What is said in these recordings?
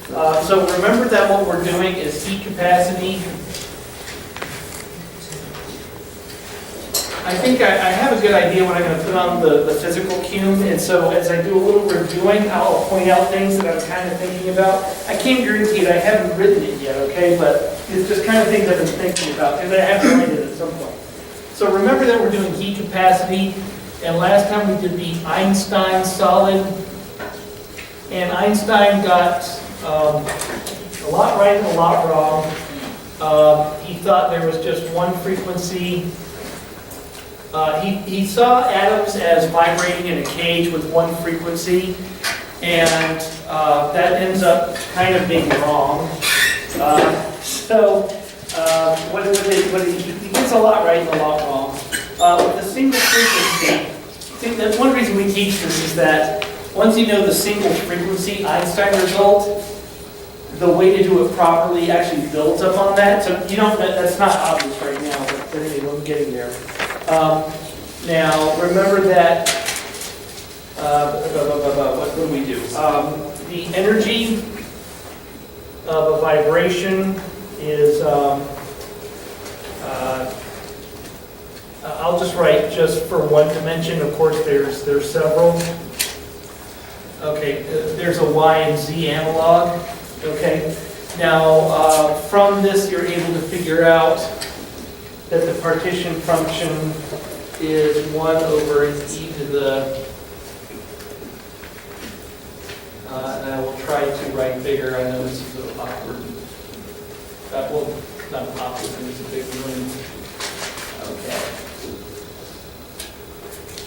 So remember that what we're doing is heat capacity. I think I have a good idea what I'm going to put on the physical cube, and so as I do a little reviewing, I'll point out things that I'm kind of thinking about. I can't guarantee it, I haven't written it yet, okay, but it's just kind of things I've been thinking about, and I have to write it at some point. So remember that we're doing heat capacity, and last time we did the Einstein solid, and Einstein got a lot right and a lot wrong. He thought there was just one frequency. He saw atoms as vibrating in a cage with one frequency, and that ends up kind of being wrong. He gets a lot right and a lot wrong. With the single frequency, that's one reason we teach this is that once you know the single frequency Einstein result, the way to do it properly actually builds up on that. So you don't. That's not obvious right now, but anyway, I'm getting there. Now, remember that, what do we do? The energy of a vibration is, I'll just write just for one dimension. Of course, there's several. Okay, there's a Y and Z analog. Okay, now from this you're able to figure out that the partition function is 1 over e to the, and I will try to write bigger. I know this is a little awkward. Well, not awkward, but it's a big room.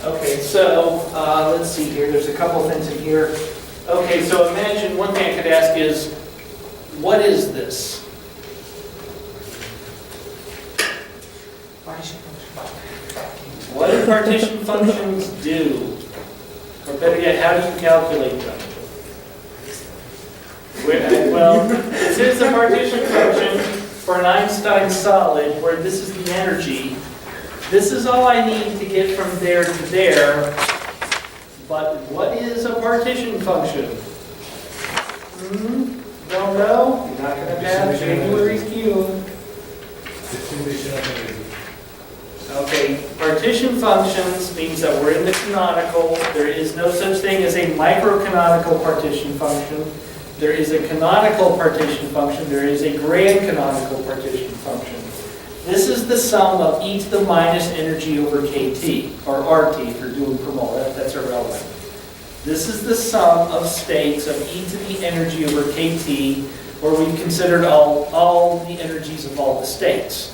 Okay, so let's see here. There's a couple things in here. Okay, so imagine one thing I could ask is, what is this? What do partition functions do? Or better yet, how do you calculate them? Well, this is the partition function for an Einstein solid, where this is the energy. This is all I need to get from there to there. But what is a partition function? Don't know? You're not going to have January's cube. Okay, partition functions means that we're in the canonical. There is no such thing as a microcanonical partition function. There is a canonical partition function. There is a grand canonical partition function. This is the sum of e to the minus energy over kT, or RT if you're doing per mole. That's irrelevant. This is the sum of states of e to the energy over kT, where we've considered all the energies of all the states.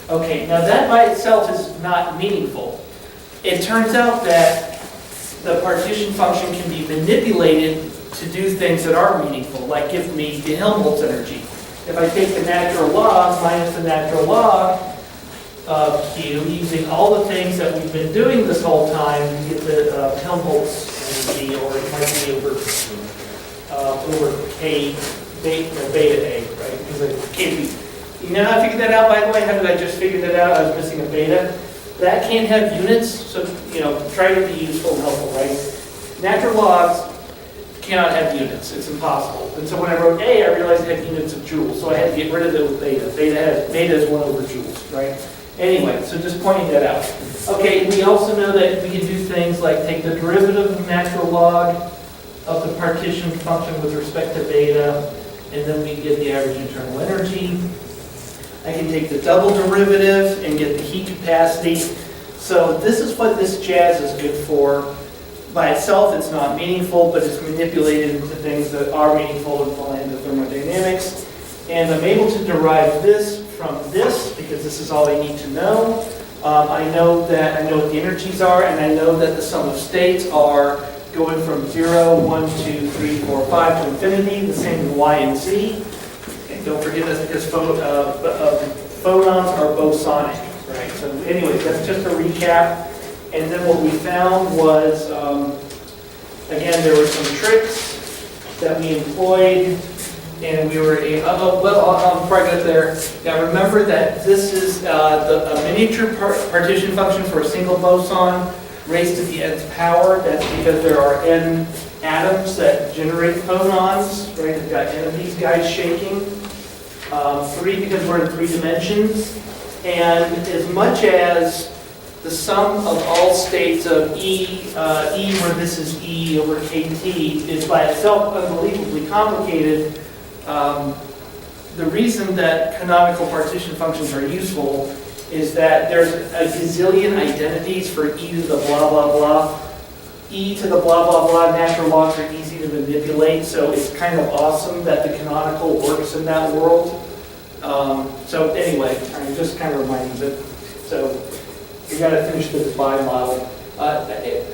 Okay, now that by itself is not meaningful. It turns out that the partition function can be manipulated to do things that are meaningful, like give me the Helmholtz energy. If I take the natural log minus the natural log of Q, using all the things that we've been doing this whole time, you get the Helmholtz energy, or it might be over K, beta A, right? Because it can't be. You know how I figured that out, by the way? How did I just figure that out? I was missing a beta. That can't have units, so, try to be useful and helpful, right? Natural logs cannot have units. It's impossible. And so when I wrote A, I realized it had units of joules, so I had to get rid of it with beta. Beta is 1 over joules, right? Anyway, so just pointing that out. Okay, we also know that we can do things like take the derivative of natural log of the partition function with respect to beta, and then we get the average internal energy. I can take the double derivative and get the heat capacity. So this is what this jazz is good for. By itself, it's not meaningful, but it's manipulated into things that are meaningful in the land of thermodynamics. And I'm able to derive this from this, because this is all I need to know. I know what the energies are, and I know that the sum of states are going from 0, 1, 2, 3, 4, 5 to infinity, the same in Y and Z. And don't forget that's because photons are bosonic, right? So anyway, that's just a recap. And then what we found was, again, there were some tricks that we employed, and we were before I get there, now remember that this is a miniature partition function for a single boson raised to the nth power. That's because there are n atoms that generate photons, right? They've got these guys shaking. 3 because we're in 3 dimensions. And as much as the sum of all states of E where this is E over KT, is by itself unbelievably complicated, the reason that canonical partition functions are useful is that there's a gazillion identities for E to the blah, blah, blah. E to the blah, blah, blah, natural logs are easy to manipulate, so it's kind of awesome that the canonical works in that world. So anyway, I'm just kind of reminding you. So we got to finish the Debye model.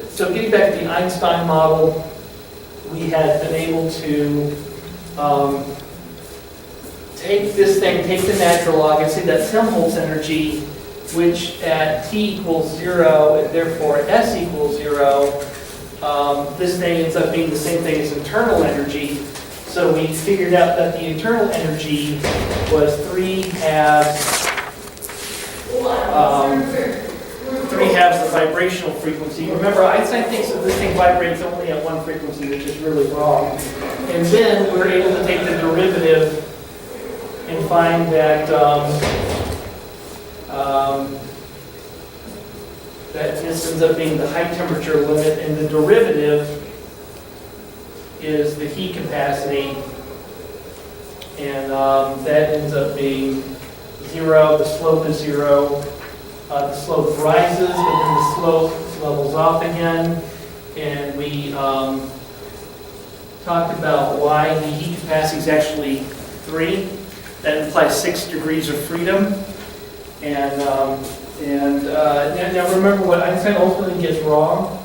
So getting back to the Einstein model, we had been able to take this thing, take the natural log, and say that Helmholtz energy, which at t equals 0, and therefore s equals 0, this thing ends up being the same thing as internal energy. So we figured out that the internal energy was 3 halves the vibrational frequency. Remember, Einstein thinks that this thing vibrates only at one frequency, which is really wrong. And then we're able to take the derivative and find that that this ends up being the high temperature limit, and the derivative is the heat capacity, and that ends up being 0. The slope is 0. The slope rises, but then the slope levels off again. And we talked about why the heat capacity is actually 3. That implies 6 degrees of freedom. And now remember, what Einstein ultimately gets wrong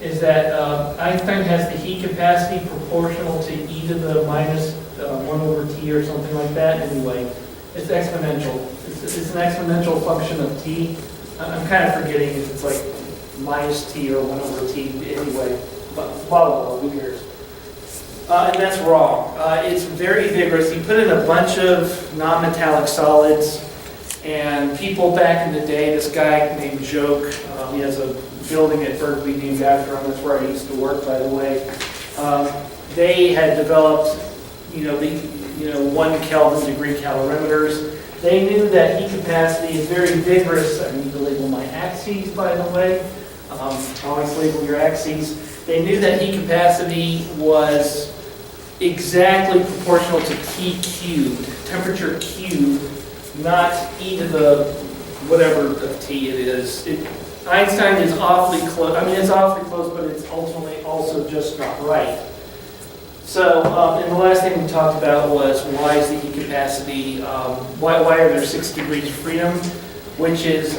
is that Einstein has the heat capacity proportional to e to the minus 1 over t or something like that. Anyway, it's exponential. It's an exponential function of t. I'm kind of forgetting if it's like minus t or 1 over t. Anyway, blah, blah, blah, who cares? And that's wrong. It's very vigorous. He put in a bunch of non-metallic solids, and people back in the day, this guy named Joke, he has a building at Berkeley named after him. That's where I used to work, by the way. They had developed, the 1 Kelvin degree calorimeters. They knew that heat capacity is very vigorous. I need to label my axes, by the way. Always label your axes. They knew that heat capacity was exactly proportional to T cubed, temperature cubed, not e to the whatever of t it is. Einstein is awfully close. I mean, it's awfully close, but it's ultimately also just not right. So, and the last thing we talked about was why is the heat capacity, why are there 6 degrees of freedom, which is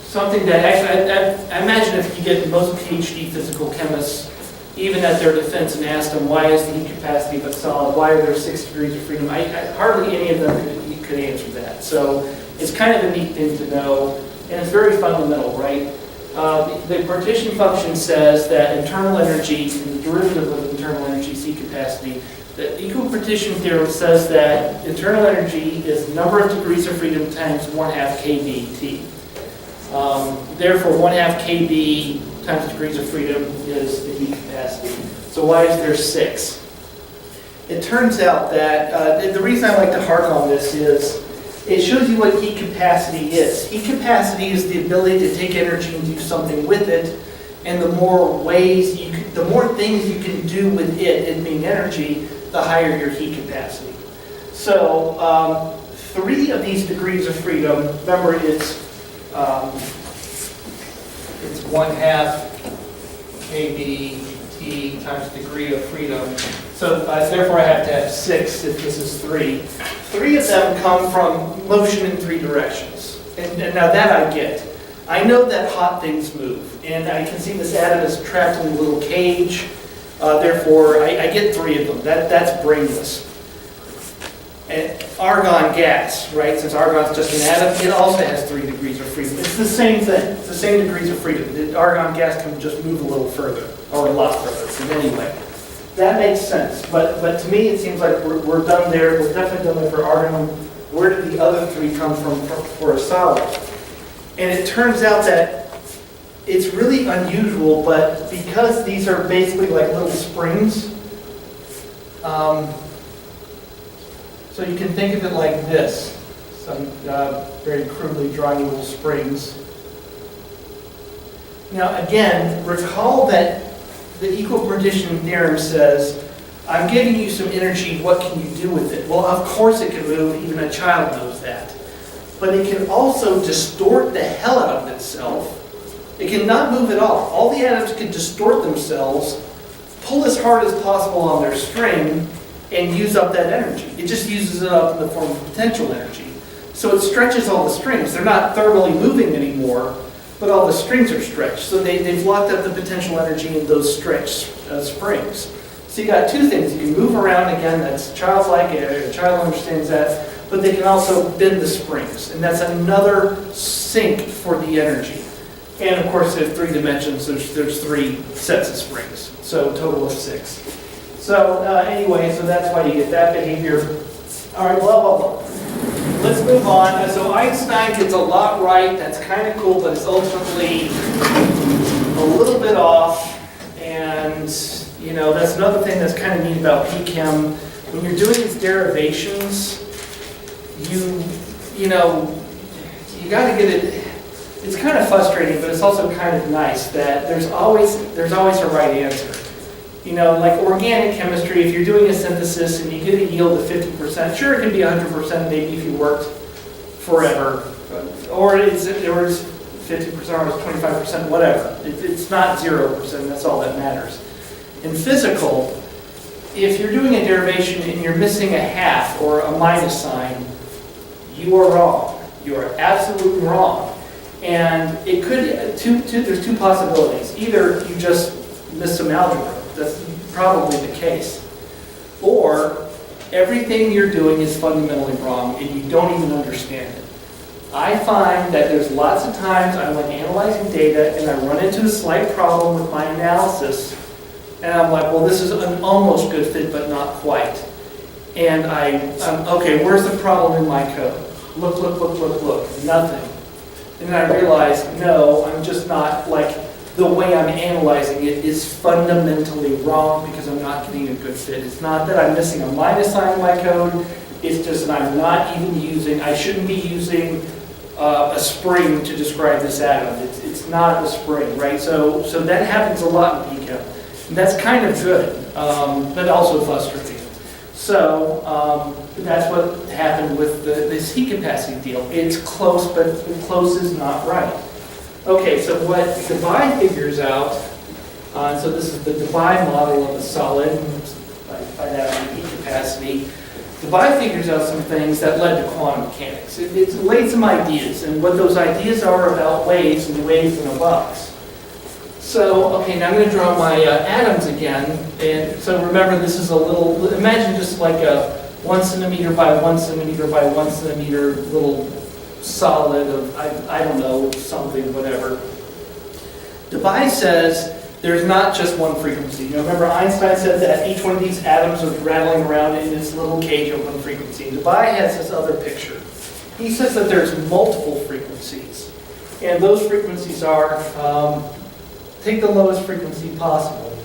something that actually, I imagine if you get most PhD physical chemists, even at their defense, and ask them why is the heat capacity of a solid, why are there 6 degrees of freedom, hardly any of them could answer that. So it's kind of a neat thing to know, and it's very fundamental, right? The partition function says that internal energy, the derivative of internal energy is heat capacity. The equipartition theorem says that internal energy is number of degrees of freedom times 1/2 kBT. Therefore, 1/2 kB times degrees of freedom is the heat capacity. So why is there 6? It turns out that, the reason I like to harp on this is, it shows you what heat capacity is. Heat capacity is the ability to take energy and do something with it, and the more things you can do with it being energy, the higher your heat capacity. So 3 of these degrees of freedom, remember it's 1/2 kBT times degree of freedom. So therefore I have to have 6 if this is 3. 3 of them come from motion in 3 directions. And now that I get. I know that hot things move. And I can see this atom is trapped in a little cage. Therefore, I get 3 of them. That's brainless. And argon gas, right? Since argon is just an atom, it also has 3 degrees of freedom. It's the same thing. It's the same degrees of freedom. The argon gas can just move a little further, or a lot further. But anyway, that makes sense. But to me, it seems like we're done there. We're definitely done there for argon. Where did the other 3 come from for a solid? And it turns out that it's really unusual, but because these are basically like little springs, so you can think of it like this. So I'm very crudely drawing little springs. Now again, recall that the equipartition theorem says, I'm giving you some energy, what can you do with it? Well, of course it can move, even a child knows that. But it can also distort the hell out of itself. It cannot move at all the atoms can distort themselves, pull as hard as possible on their string, and use up that energy. It just uses it up in the form of potential energy. So it stretches all the strings. They're not thermally moving anymore, but all the strings are stretched. So they've locked up the potential energy in those stretched springs. So you got two things. You can move around, again, that's childlike, a child understands that, but they can also bend the springs. And that's another sink for the energy. And of course, in 3 dimensions, there's 3 sets of springs. So a total of 6. So anyway, so that's why you get that behavior. All right, blah, blah, blah. Let's move on. So Einstein gets a lot right. That's kind of cool, but it's ultimately a little bit off. And, you know, that's another thing that's kind of neat about PChem. When you're doing these derivations, you know, you got to get it. It's kind of frustrating, but it's also kind of nice that there's always a right answer. You know, like organic chemistry, if you're doing a synthesis and you get a yield of 50%, sure, it can be 100% maybe if you worked forever, or it's 50% or it's 25%, whatever. It's not 0%, that's all that matters. In physical, if you're doing a derivation and you're missing a half or a minus sign, you are wrong. You are absolutely wrong. And it could, there's 2 possibilities. Either you just missed some algebra. That's probably the case. Or everything you're doing is fundamentally wrong and you don't even understand it. I find that there's lots of times I'm like analyzing data and I run into a slight problem with my analysis and I'm like, well, this is an almost good fit, but not quite. And I'm okay, where's the problem in my code? Look, nothing. And then I realize, no, I'm just not, like, the way I'm analyzing it is fundamentally wrong because I'm not getting a good fit. It's not that I'm missing a minus sign in my code, it's just that I'm not even using, I shouldn't be using a spring to describe this atom. It's not a spring, right? So that happens a lot in PChem. And that's kind of good, but also frustrating. So that's what happened with this heat capacity deal. It's close, but close is not right. Okay, so what Debye figures out, so this is the Debye model of a solid, by that I mean heat capacity. Debye figures out some things that led to quantum mechanics. It's laid some ideas, and what those ideas are about waves and waves in a box. So, okay, now I'm going to draw my atoms again. And so remember, this is a little, imagine just like a 1 centimeter by 1 centimeter by 1 centimeter little solid of, I don't know, something, whatever. Debye says there's not just one frequency. You know, remember Einstein said that each one of these atoms was rattling around in this little cage of one frequency. Debye has this other picture. He says that there's multiple frequencies. And those frequencies are, take the lowest frequency possible.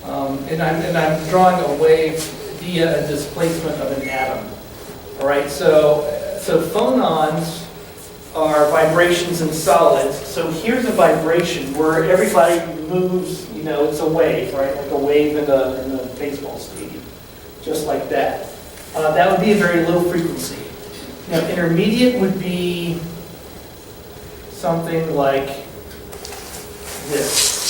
And I'm drawing a wave via a displacement of an atom. All right, so phonons are vibrations in solids. So here's a vibration where everybody moves, you know, it's a wave, right? Like a wave in a baseball stadium, just like that. That would be a very low frequency. Now, intermediate would be something like this.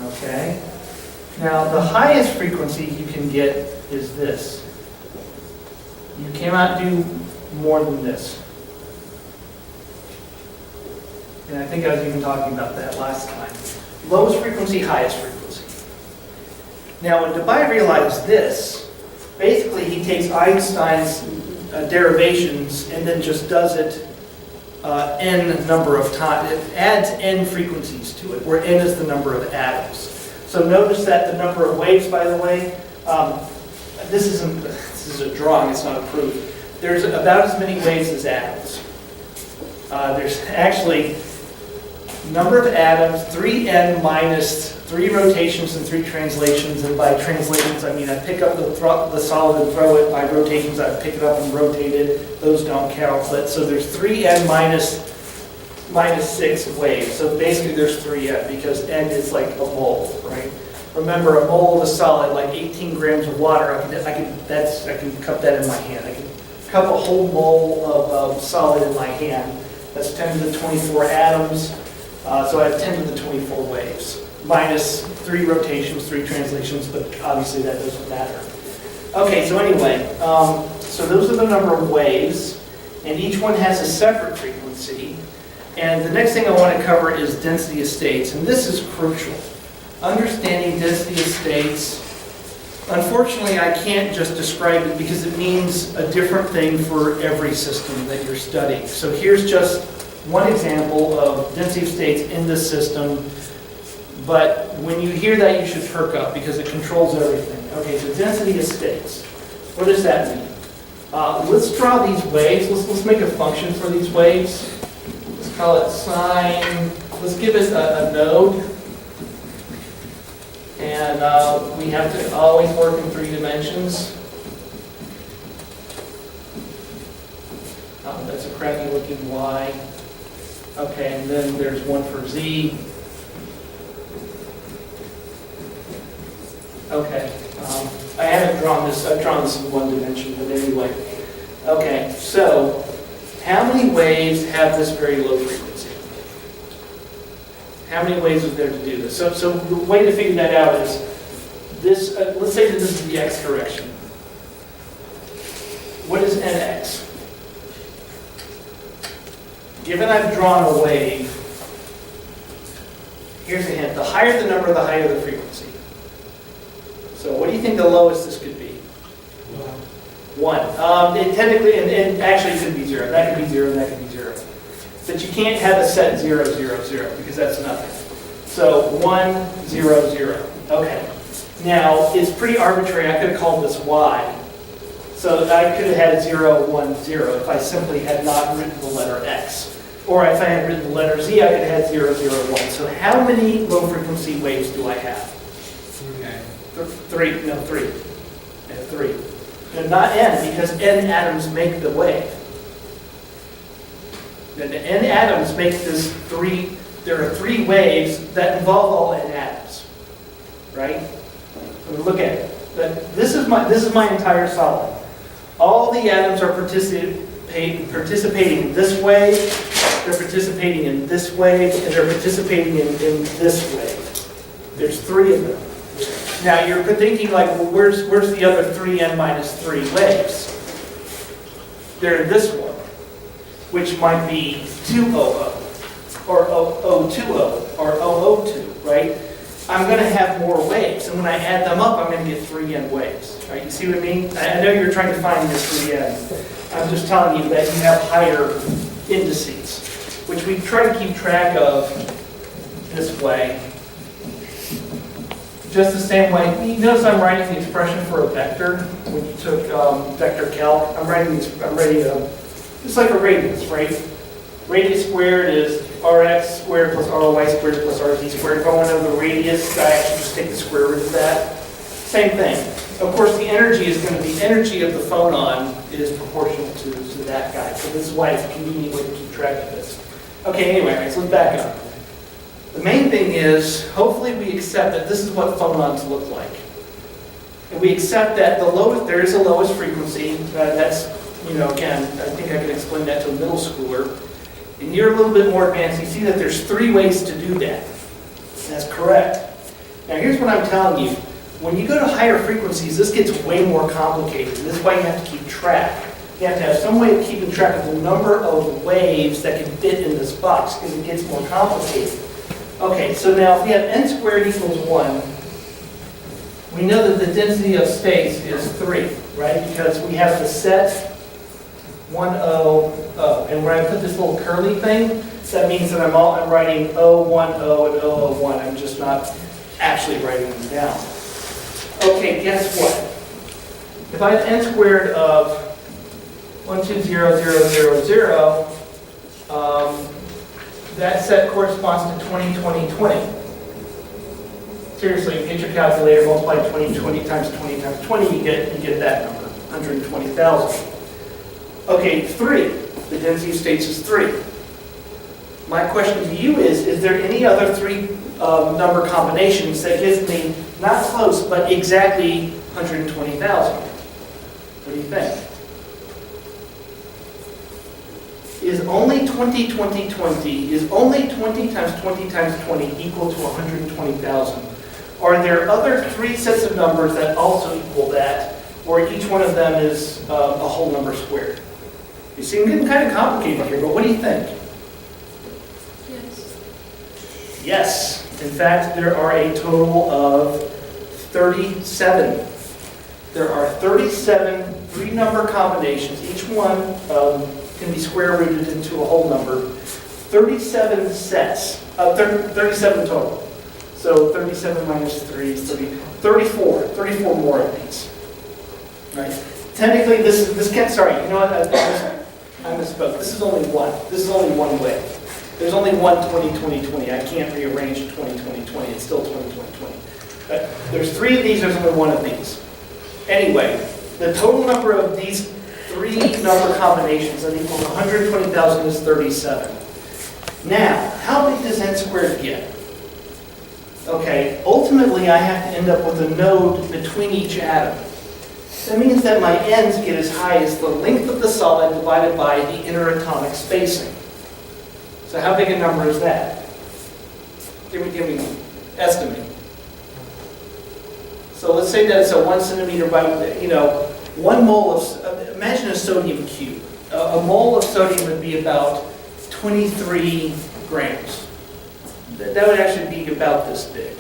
Okay. Now, the highest frequency you can get is this. You cannot do more than this. And I think I was even talking about that last time. Lowest frequency, highest frequency. Now, when Debye realized this, basically he takes Einstein's derivations and then just does it n number of times. It adds n frequencies to it, where n is the number of atoms. So notice that the number of waves, by the way, this is a drawing, it's not a proof. There's about as many waves as atoms. There's actually number of atoms, 3n minus 3 rotations and 3 translations. And by translations, I mean I pick up the solid and throw it. By rotations, I pick it up and rotate it. Those don't count. But so there's 3n minus 6 waves. So basically there's 3n because n is like a mole, right? Remember, a mole of a solid, like 18 grams of water, I can cup that in my hand. I can cup a whole mole of solid in my hand. That's 10 to the 24 atoms. So I have 10 to the 24 waves, minus 3 rotations, 3 translations, but obviously that doesn't matter. Okay, so anyway, so those are the number of waves, and each one has a separate frequency. And the next thing I want to cover is density of states, and this is crucial. Understanding density of states, unfortunately I can't just describe it because it means a different thing for every system that you're studying. So here's just one example of density of states in this system, but when you hear that you should perk up because it controls everything. Okay, so density of states. What does that mean? Let's draw these waves. Let's make a function for these waves. Let's call it sine. Let's give it a node. And we have to always work in 3 dimensions. Oh, that's a crappy looking y. Okay, and then there's one for z. Okay, I haven't drawn this. I've drawn this in 1 dimension, but anyway. Okay, so how many waves have this very low frequency? How many ways is there to do this? So the way to figure that out is this. Let's say that this is the x direction. What is nx? Given I've drawn a wave, here's a hint. The higher the number, the higher the frequency. So what do you think the lowest this could be? 1. It technically, and actually it could be 0. That could be 0, and that could be 0. But you can't have a set 0, 0, 0, because that's nothing. So 1, 0, 0. Okay. Now, it's pretty arbitrary. I could have called this y. So I could have had 0, 1, 0 if I simply had not written the letter x. Or if I had written the letter z, I could have had 0, 0, 1. So how many low frequency waves do I have? 3. No, 3. I have 3. And not n, because n atoms make the wave. And the n atoms make this 3. There are 3 waves that involve all n atoms. Right? Look at it. This is my entire solid. All the atoms are participating in this wave, they're participating in this wave, and they're participating in this wave. There's 3 of them. Now you're thinking like, well, where's the other 3n minus 3 waves? They're in this one, which might be 200, or 020, or 002, right? I'm going to have more waves, and when I add them up, I'm going to get 3n waves. Right? You see what I mean? I know you're trying to find this 3n. I'm just telling you that you have higher indices, which we try to keep track of this way. Just the same way. You notice I'm writing the expression for a vector when you took vector calc. I'm writing it's like a radius, right? Radius squared is rx squared plus roy squared plus rz squared. If I want to know the radius, I actually just take the square root of that. Same thing. Of course, the energy is going to be energy of the photon is proportional to that guy. So this is why it's a convenient way to keep track of this. Okay, anyway, so let's back up. The main thing is, hopefully we accept that this is what photons look like. And we accept that there is a lowest frequency. That's, again, I think I can explain that to a middle schooler. And you're a little bit more advanced. You see that there's 3 ways to do that. That's correct. Now here's what I'm telling you. When you go to higher frequencies, this gets way more complicated. This is why you have to keep track. You have to have some way of keeping track of the number of waves that can fit in this box, because it gets more complicated. Okay, so now if we have n squared equals 1, we know that the density of states is 3, right? Because we have the set 1, 0, 0. And when I put this little curly thing, that means that I'm writing 0, 1, 0, and 0, 0, 1. I'm just not actually writing them down. Okay, guess what? If I have n squared of 1, 2, 0, 0, 0, 0, that set corresponds to 20, 20, 20. Seriously, get your calculator, multiply 20, 20 times 20 times 20, you get that number, 120,000. Okay, 3. The density of states is 3. My question to you is there any other 3 number combinations that gives me, not close, but exactly 120,000? What do you think? Is only 20, 20, 20, is only 20 times 20 times 20 equal to 120,000? Are there other 3 sets of numbers that also equal that, or each one of them is a whole number squared? You see, I'm getting kind of complicated here, but what do you think? Yes. Yes. In fact, there are a total of 37. There are 37 3-number combinations. Each one can be square rooted into a whole number. 37 sets, 37 total. So 37 minus 3 is 34 more of these. Right? Technically, this can't, sorry, you know what, I misspoke. This is only one. This is only one way. There's only one 20, 20, 20. I can't rearrange 20, 20, 20. It's still 20, 20, 20. But there's 3 of these, there's only one of these. Anyway, the total number of these 3 number combinations that equals 120,000 is 37. Now, how big does n squared get? Okay, ultimately I have to end up with a node between each atom. That means that my n's get as high as the length of the solid divided by the interatomic spacing. So how big a number is that? Give me, estimate. So let's say that it's a 1 centimeter by, 1 mole of, imagine a sodium cube. A mole of sodium would be about 23 grams. That would actually be about this big.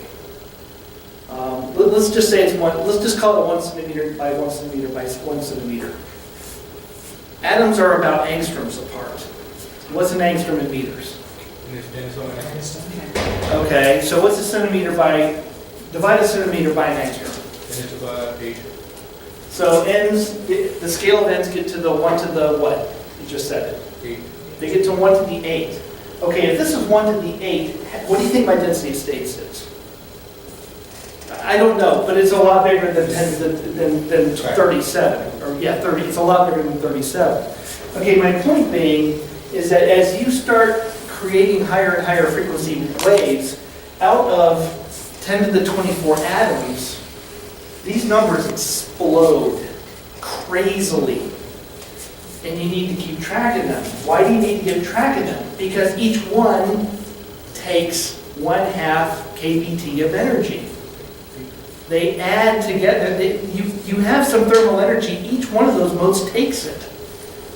Let's just say let's just call it 1 centimeter by 1 centimeter by 1 centimeter. Atoms are about angstroms apart. What's an angstrom in meters? Okay, so what's a centimeter by, divide a centimeter by an angstrom. And it's about 8. So n's, the scale of n's get to the 1 to the what? You just said it. 8. They get to 1 to the 8. Okay, if this is 1 to the 8, what do you think my density of states is? I don't know, but it's a lot bigger than 37. Or yeah, 30. It's a lot bigger than 37. Okay, my point being is that as you start creating higher and higher frequency waves, out of 10 to the 24 atoms, these numbers explode crazily. And you need to keep track of them. Why do you need to keep track of them? Because each one takes 1/2 kBt of energy. They add together. You have some thermal energy. Each one of those modes takes it.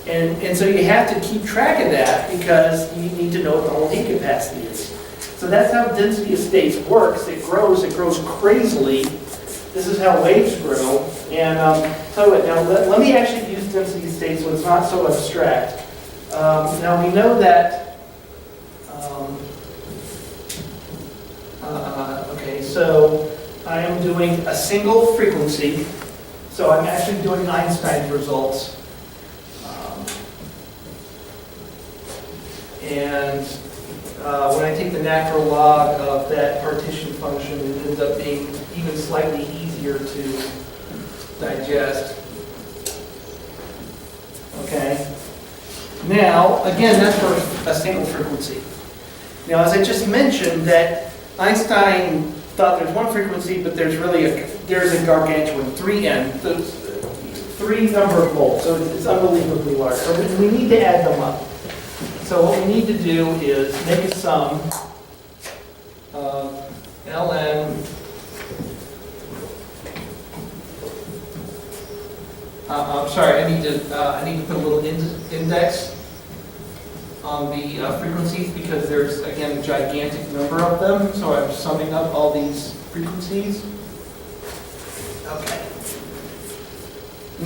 And so you have to keep track of that because you need to know what the whole heat capacity is. So that's how density of states works. It grows crazily. This is how waves grow. And so now let me actually use density of states so it's not so abstract. Now we know that, okay, so I am doing a single frequency. So I'm actually doing Einstein's results. And when I take the natural log of that partition function, it ends up being even slightly easier to digest. Okay. Now, again, that's for a single frequency. Now, as I just mentioned, that Einstein thought there's one frequency, but there's a gargantuan 3n, the 3 number of moles, so it's unbelievably large. So we need to add them up. So what we need to do is make a sum of ln I'm sorry, I need to put a little index on the frequencies because there's, again, a gigantic number of them. So I'm summing up all these frequencies. Okay.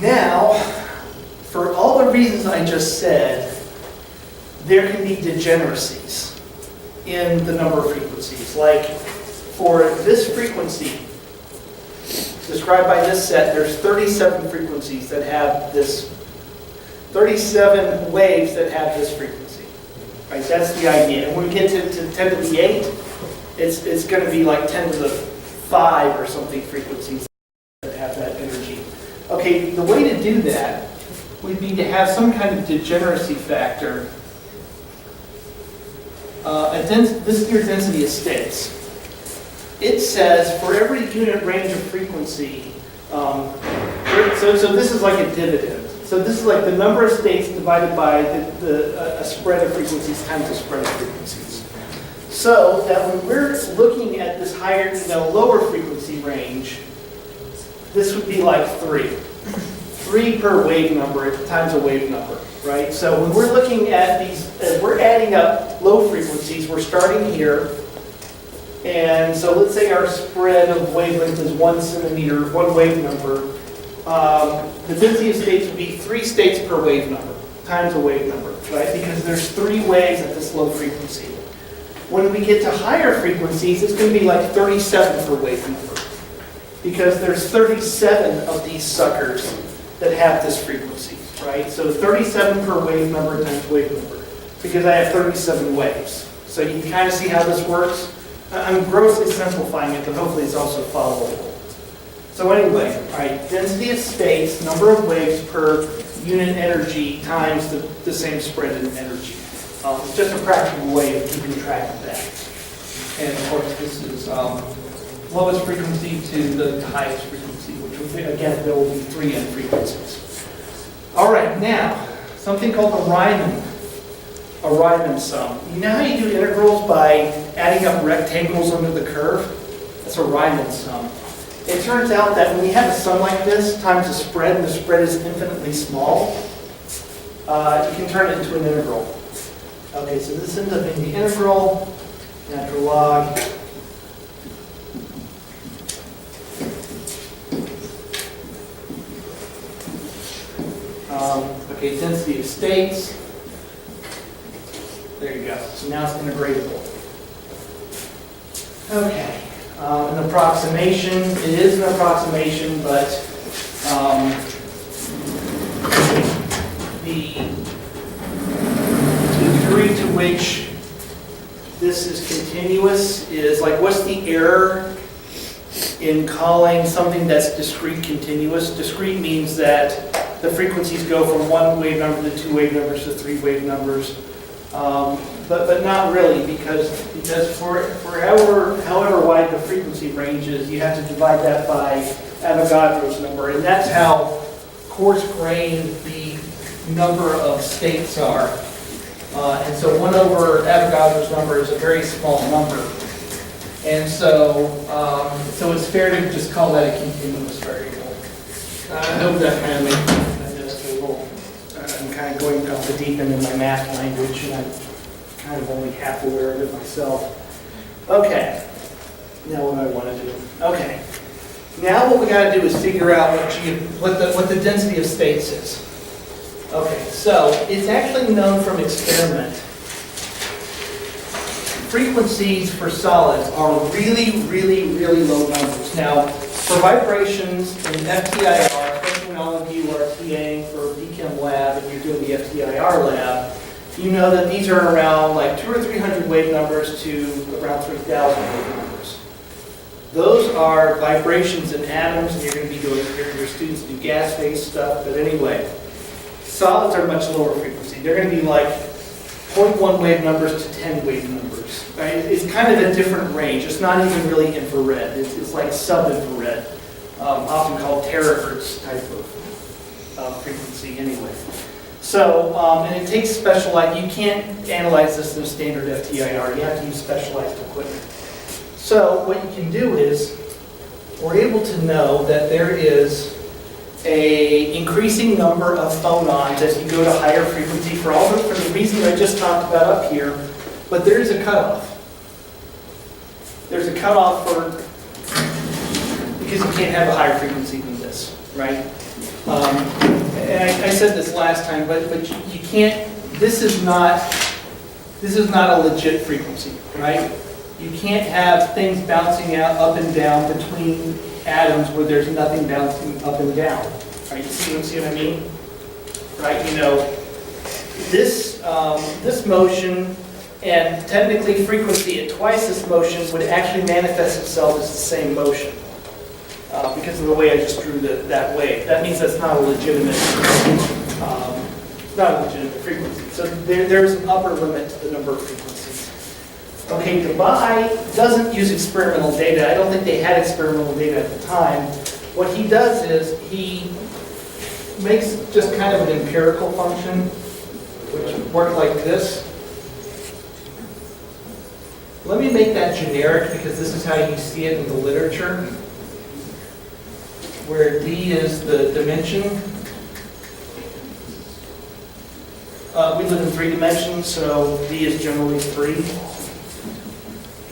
Now, for all the reasons I just said, there can be degeneracies in the number of frequencies. Like, for this frequency, described by this set, there's 37 frequencies that have this, 37 waves that have this frequency. right? That's the idea. And when we get to 10 to the 8, it's going to be like 10 to the 5 or something frequencies that have that energy. Okay, the way to do that would be to have some kind of degeneracy factor. This is your density of states. It says for every unit range of frequency, so this is like a dividend. So this is like the number of states divided by a spread of frequencies times the spread of frequencies. So that when we're looking at this higher, lower frequency range, this would be like 3. 3 per wave number times a wave number, right? So when we're looking at these, as we're adding up low frequencies, we're starting here. And so let's say our spread of wavelength is 1 centimeter, 1 wave number. The density of states would be 3 states per wave number times a wave number, right? Because there's 3 waves at this low frequency. When we get to higher frequencies, it's going to be like 37 per wave number. Because there's 37 of these suckers that have this frequency, right? So 37 per wave number times wave number, because I have 37 waves. So you can kind of see how this works. I'm grossly simplifying it, but hopefully it's also followable. So anyway, all right, density of states, number of waves per unit energy times the same spread in energy. It's just a practical way of keeping track of that. And of course, this is lowest frequency to the highest frequency, which will be, Again, there will be 3 n frequencies. All right, now, something called a Riemann sum. You know how you do integrals by adding up rectangles under the curve? That's a Riemann sum. It turns out that when we have a sum like this times a spread, and the spread is infinitely small, you can turn it into an integral. Okay, so this ends up being the integral, natural log. Okay, density of states. There you go. So now it's integratable. Okay. An approximation. It is an approximation, but the degree to which this is continuous is like, what's the error in calling something that's discrete continuous? Discrete means that the frequencies go from 1 wave number to 2 wave numbers to 3 wave numbers. But not really, because for however wide the frequency range is, you have to divide that by Avogadro's number, and that's how coarse-grained the number of states are. And so 1 over Avogadro's number is a very small number, and so it's fair to just call that a continuous variable. I hope that kind of makes sense. I'm kind of going off the deep end in my math language, and I'm kind of only half aware of it myself. Okay, now what do I want to do? Okay, now what we got to do is figure out what the density of states is. Okay, so it's actually known from experiment. Frequencies for solids are really, really, really low numbers. Now, for vibrations in FTIR, especially when all of you are TAing for Dechem lab and you're doing the FTIR lab, you know that these are around like 200 or 300 wave numbers to around 3,000 wave numbers. Those are vibrations in atoms, and you're going to be doing, your students do gas phase stuff, but anyway, solids are much lower frequency. They're going to be like 0.1 wave numbers to 10 wave numbers. Right? It's kind of a different range. It's not even really infrared. It's like sub-infrared, often called terahertz type of frequency anyway. So, and it takes specialized, you can't analyze this in a standard FTIR. You have to use specialized equipment. So what you can do is, we're able to know that there is a increasing number of phonons as you go to higher frequency for the reasons I just talked about up here, but there is a cutoff. There's a cutoff because you can't have a higher frequency than this, right? And I said this last time, but you can't. This is not a legit frequency, right? You can't have things bouncing out up and down between atoms where there's nothing bouncing up and down. Right? You see what I mean? Right? You know, this this motion, and technically frequency at twice this motion would actually manifest itself as the same motion. Because of the way I just drew that wave. That means that's not a legitimate, frequency. So there's an upper limit to the number of frequencies. Okay, Debye doesn't use experimental data. I don't think they had experimental data at the time. What he does is he makes just kind of an empirical function, which would work like this. Let me make that generic because this is how you see it in the literature, where d is the dimension. We live in 3 dimensions, so d is generally 3.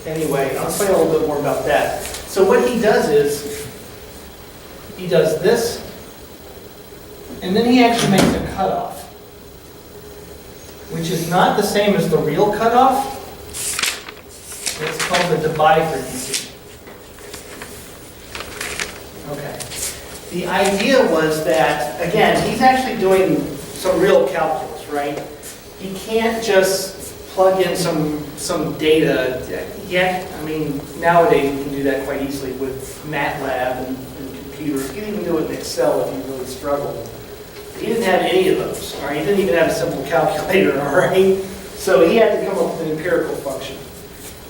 Anyway, I'll tell you a little bit more about that. So what he does is, he does this, and then he actually makes a cutoff, which is not the same as the real cutoff. It's called the Debye frequency. Okay. The idea was that, again, he's actually doing some real calculus, right? He can't just plug in some data. Yeah, I mean, nowadays you can do that quite easily with MATLAB and computers. You can even do it in Excel if you really struggle. He didn't have any of those, all right? He didn't even have a simple calculator, all right? So he had to come up with an empirical function.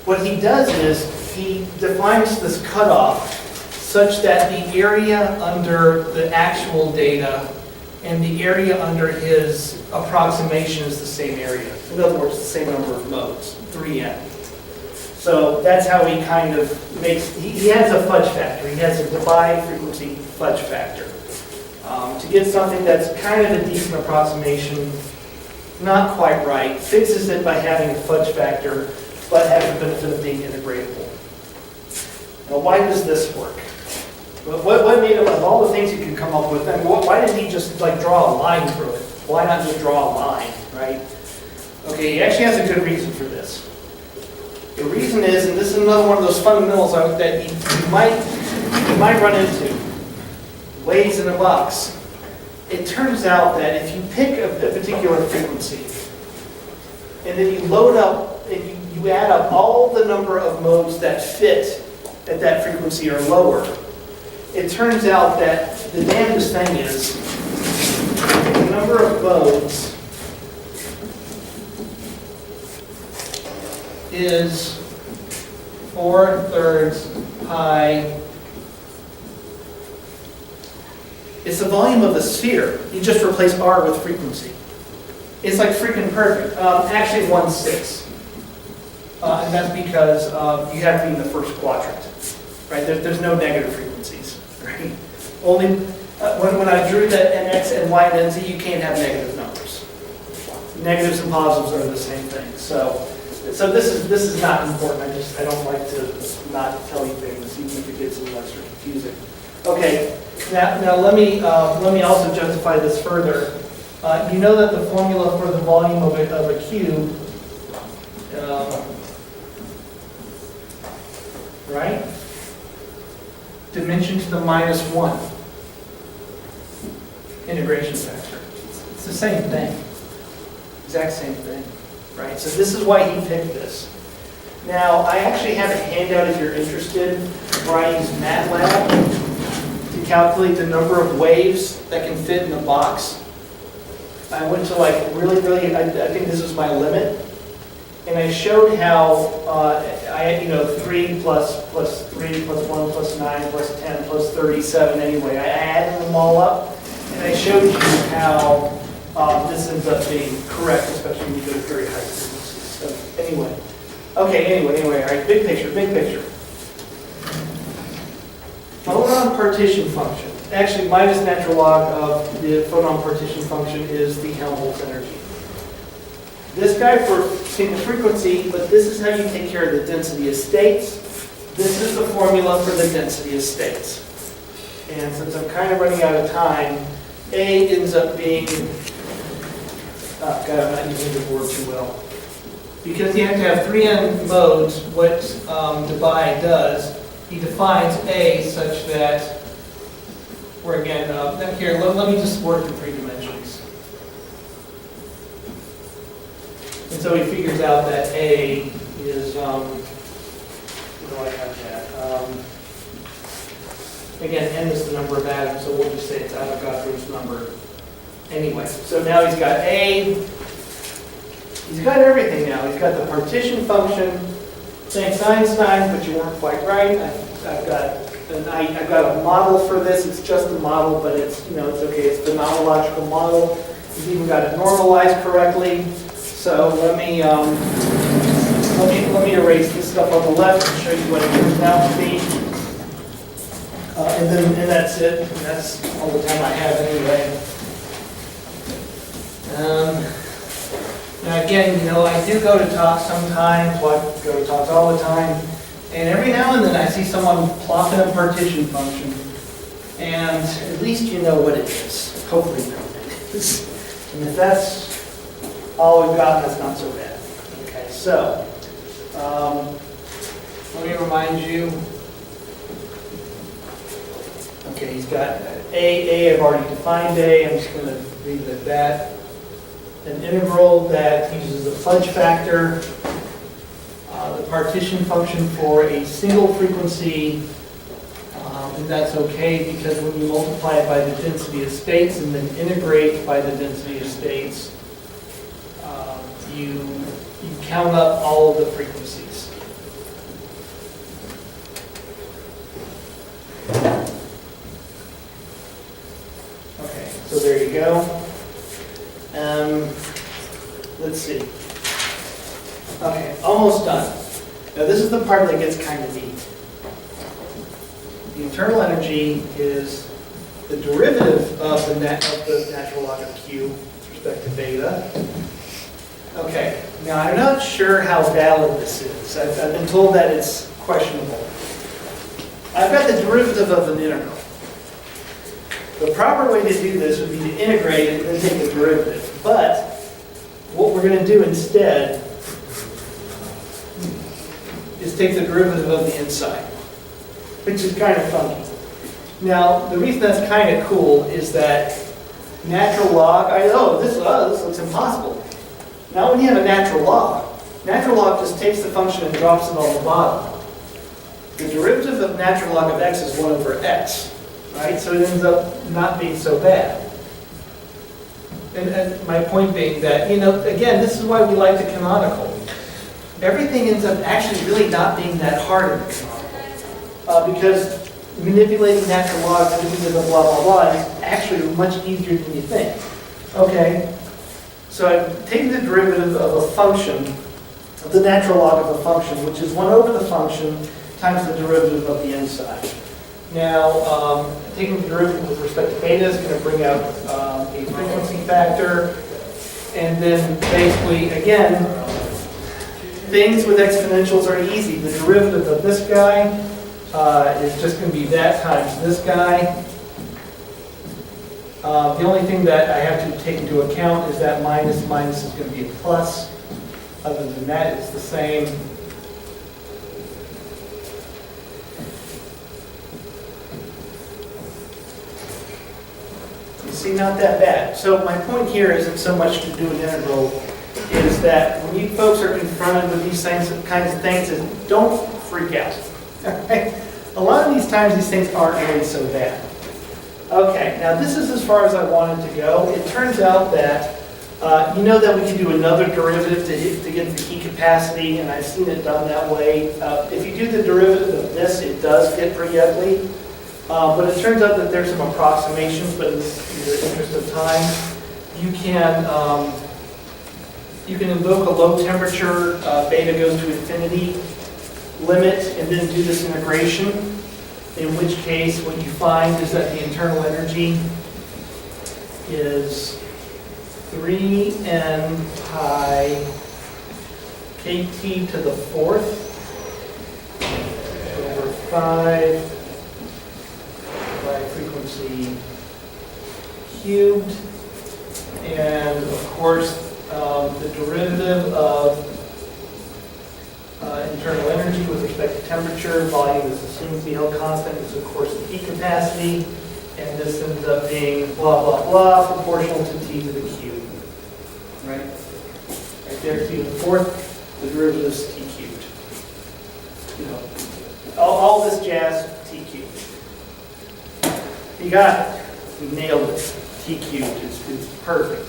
What he does is he defines this cutoff such that the area under the actual data and the area under his approximation is the same area. In other words, the same number of modes, 3n. So that's how he kind of makes, he has a fudge factor. He has a Debye frequency fudge factor. To get something that's kind of a decent approximation, not quite right, fixes it by having a fudge factor, but has the benefit of being integratable. Now, why does this work? What made him, of all the things you can come up with, and why didn't he just draw a line through it? Why not just draw a line, right? Okay, he actually has a good reason for this. The reason is, and this is another one of those fundamentals that you might run into, waves in a box. It turns out that if you pick a particular frequency, and then you load up, and you add up all the number of modes that fit at that frequency or lower, it turns out that the damnedest thing is the number of modes is 4/3 pi. It's the volume of the sphere. You just replace r with frequency. It's like freaking perfect. Actually, 1/6. And that's because you have to be in the first quadrant, right? There's no negative frequencies, right? Only when I drew that nx and y and nz, you can't have negative numbers. Negatives and positives are the same thing. So this is not important. I don't like to not tell you things, even if it gets a little extra confusing. Okay, now let me also justify this further. You know that the formula for the volume of a cube, right? Dimension to the -1 integration factor. It's the same thing, exact same thing, right? So this is why he picked this. Now, I actually have a handout if you're interested, where I use MATLAB to calculate the number of waves that can fit in a box. I went to really, I think this was my limit. And I showed how 3 plus 3 plus 1 plus 9 plus 10 plus 37 anyway. I added them all up, and I showed you how this ends up being correct, especially when you go to very high frequencies. So anyway. Okay, anyway, all right, big picture. Photon partition function. Actually, minus natural log of the photon partition function is the Helmholtz energy. This guy for the frequency, but this is how you take care of the density of states. This is the formula for the density of states. And since I'm kind of running out of time, A ends up being, God, I'm not using the board too well. Because you have to have 3n modes, what Debye does, he defines A such that, or again, here, let me just work in 3 dimensions. so he figures out that A is, where do I have that? Again, n is the number of atoms, so we'll just say it's Avogadro's number. Anyway, so now he's got A, he's got everything now. He's got the partition function. Thanks Einstein, but you weren't quite right. I've got a model for this. It's just a model, but it's, it's okay. It's the phenomenological model. He's even got it normalized correctly. So let me erase this stuff on the left and show you what it turns out to be. And that's it. And that's all the time I have anyway. Now again, I do go to talks sometimes. Well, I go to talks all the time. And every now and then I see someone plop in a partition function. And at least you know what it is. Hopefully you know what it is. And if that's all we've got, that's not so bad. Okay, so let me remind you. Okay, he's got A, I've already defined A. I'm just going to leave it at that. An integral that uses the fudge factor, the partition function for a single frequency, and that's okay because when you multiply it by the density of states and then integrate by the density of states, you count up all of the frequencies. Okay, so there you go. Let's see. Okay, almost done. Now this is the part that gets kind of neat. The internal energy is the derivative of the natural log of Q with respect to beta. Okay, now I'm not sure how valid this is. I've been told that it's questionable. I've got the derivative of an integral. The proper way to do this would be to integrate it and then take the derivative. But what we're going to do instead is take the derivative of the inside, which is kind of funky. Now, the reason that's kind of cool is that natural log, this looks impossible. Now when you have a natural log just takes the function and drops it on the bottom. The derivative of natural log of x is 1 over x, right? So it ends up not being so bad. And my point being that, again, this is why we like the canonical. Everything ends up actually really not being that hard in the canonical. Because manipulating natural logs and doing the blah, blah, blah is actually much easier than you think. Okay, so I'm taking the derivative of a function, of the natural log of a function, which is 1 over the function times the derivative of the inside. Now, taking the derivative with respect to beta is going to bring out a frequency factor. And then basically, again, things with exponentials are easy. The derivative of this guy is just going to be that times this guy. The only thing that I have to take into account is that minus is going to be a plus. Other than that, it's the same. See, not that bad. So my point here isn't so much to do an integral, is that when you folks are confronted with these kinds of things, is don't freak out. Okay? A lot of these times, these things aren't really so bad. Okay, now this is as far as I wanted to go. It turns out that, that we can do another derivative to get the heat capacity, and I've seen it done that way. If you do the derivative of this, it does get pretty ugly. But it turns out that there's some approximations, but in the interest of time, you can invoke a low temperature, beta goes to infinity limit, and then do this integration, in which case what you find is that the internal energy is 3n pi kt to the 4th over 5 by frequency cubed, and of course the derivative of internal energy with respect to temperature, volume is assumed to be held constant, is of course the heat capacity, and this ends up being blah blah blah proportional to t to the cube. Right? carries to the fourth, the derivative is t cubed. You know, all this jazz, t cubed. You got it. We nailed it. T cubed. It's perfect.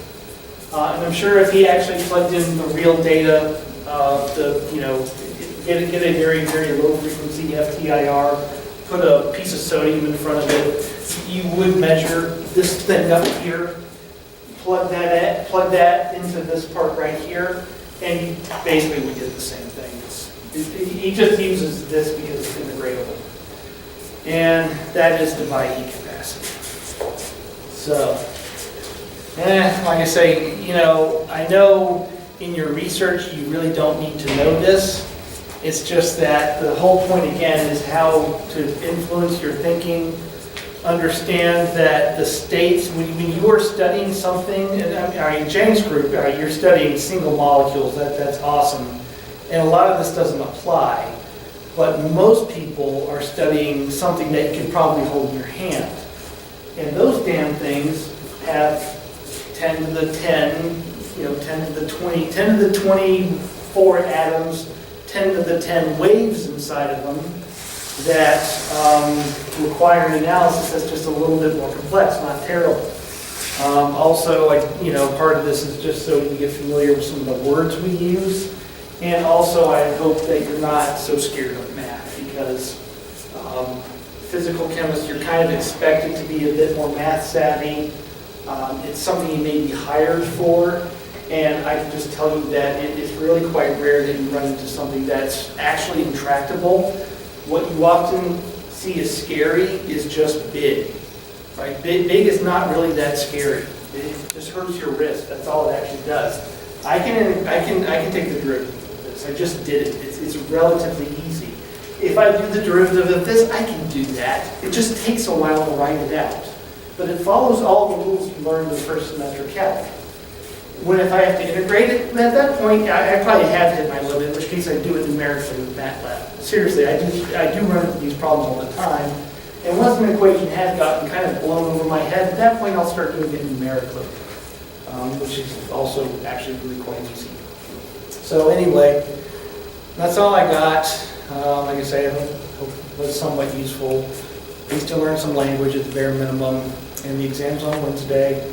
And I'm sure if he actually plugged in the real data, get a very, very low frequency FTIR, put a piece of sodium in front of it, you would measure this thing up here, plug that into this part right here, and you basically would get the same thing. He just uses this because it's integratable. And that is Debye capacity. So, like I say, I know in your research you really don't need to know this. It's just that the whole point again is how to influence your thinking, understand that the states, when you are studying something, and James' group, you're studying single molecules, that's awesome. And a lot of this doesn't apply, but most people are studying something that you can probably hold in your hand. And those damn things have 10 to the 10, 10 to the 20, 10 to the 24 atoms, 10 to the 10 waves inside of them that require an analysis that's just a little bit more complex, not terrible. Also, part of this is just so you get familiar with some of the words we use. And also, I hope that you're not so scared of math, because physical chemists, you're kind of expected to be a bit more math savvy. It's something you may be hired for, and I can just tell you that it's really quite rare that you run into something that's actually intractable. What you often see as scary is just big, right? Big is not really that scary. It just hurts your wrist. That's all it actually does. I can take the derivative of this. I just did it. It's relatively easy. If I do the derivative of this, I can do that. It just takes a while to write it out. But it follows all the rules you learned in the first semester calc. If I have to integrate it, at that point, I probably have hit my limit, in which case I do it numerically with MATLAB. Seriously, I do run into these problems all the time. And once an equation has gotten kind of blown over my head, at that point I'll start doing it numerically, which is also actually really quite easy. So anyway, that's all I got. Like I say, I hope it was somewhat useful. At least to learn some language at the bare minimum. And the exam's on Wednesday.